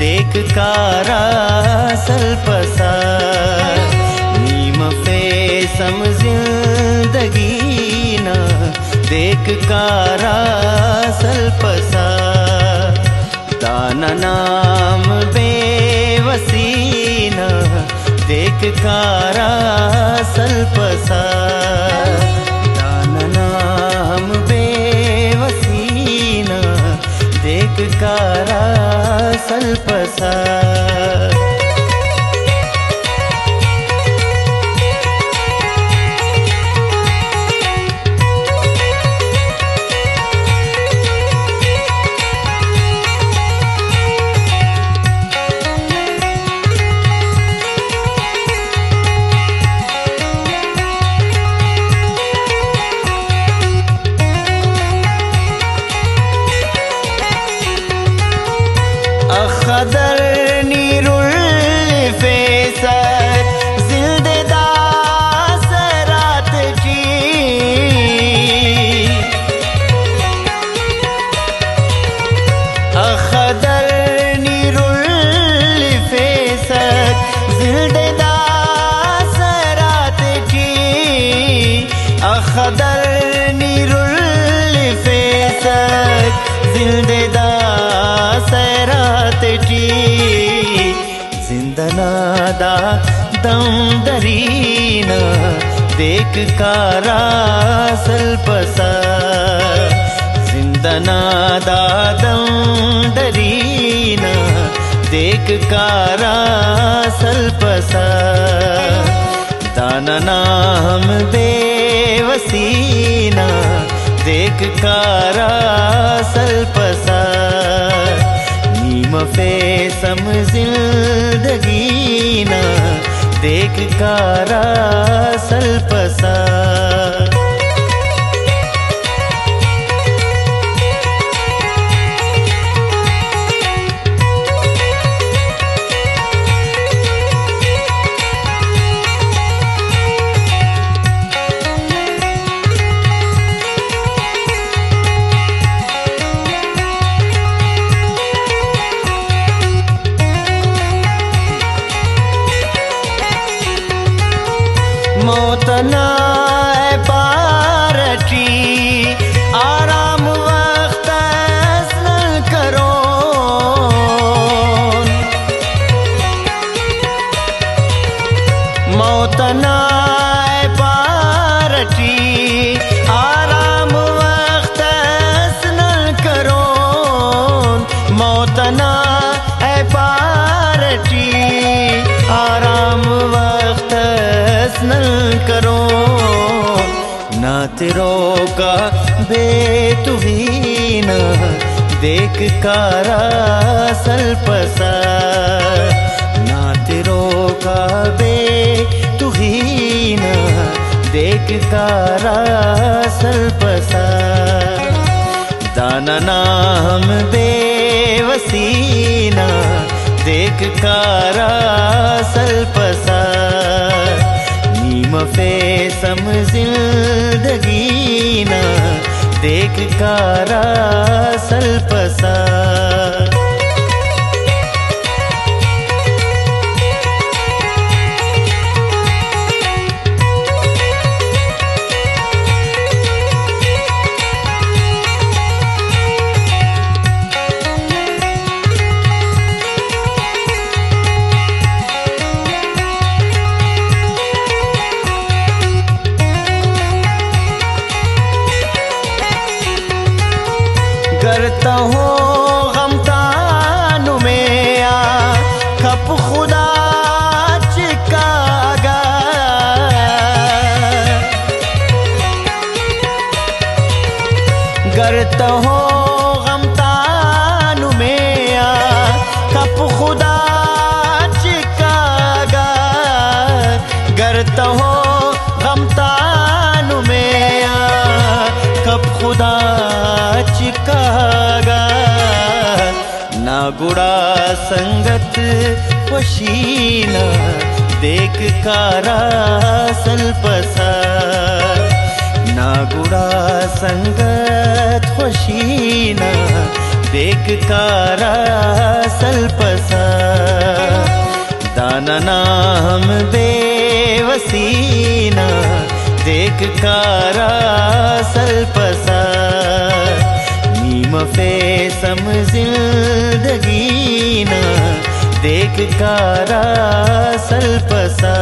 देख कारा सल्पसा नीम फे सम जिंदगी ना देख कारा सल्पसा दाना नाम बेवसीना देख कारा सल्पसा दाना नाम बेवसीना देख कारा सल्पसा अखदर नीरुल फेसर जिंददा सरात की अखदर नीरुल फेसर जिंददा सरात की अखदर नीरुल फेसर जिंददा सरात की जिंदनादा दम दरीना देख कारा सल्पसा जिंदनादा दम दरीना देख कारा सल्पसा दाना नाम बेवसीना देख कारा सल्पसा नीम फे सम जिंदगी ना देख कारा सल्पसा मौतना पारटी आराम वक्त न करो मौतना पारटी आराम वक्त न करो मौतना पारटी आराम वक्त न करो ना तेरो का बेतुहीना देख कारा सल्पसा ना तेरो का बेतुहीना देख कारा सल्पसा दाना नाम बेवसीना देख कारा सल्पसा नीम फे सम जिंदगी ना देख कारा सल्पसा करता हूँ गम तानु में आ खप खुदा चिकागा करता हूँ गम तानु में आ खप खुदा चिकागा करता हूँ गम तानु में आ खप खुदा चिकागा ना गुड़ा संगत वशीना देख कारा सल्पसा ना गुड़ा संगत वशीना देख कारा सल्पसा दानना हम बेवसीना देख कारा सलपसा नीम फे सम जिंदगीना देख कारा सलपसा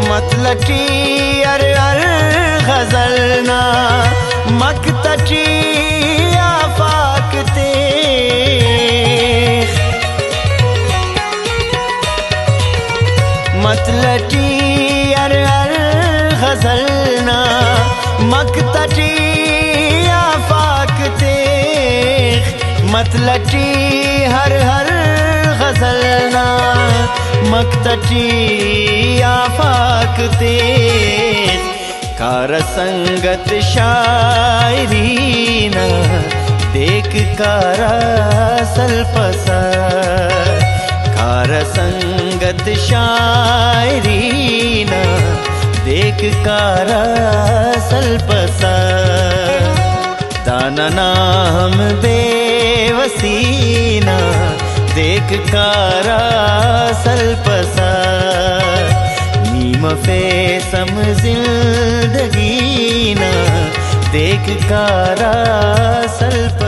मतलटी अर अर गजलना मकतटी आफाकते मतलटी अर अर गजलना मकतटी आफाकते मतलटी हर हर गजलना मकतटी आफाकते कार संगत शायरीना देख कारा सलपसा कार संगत शायरीना देख कारा सलपसा दानना हम बेवसीना देख कारा सलपसा नीम फे सम जिंदगीना देख कारा सलपसा।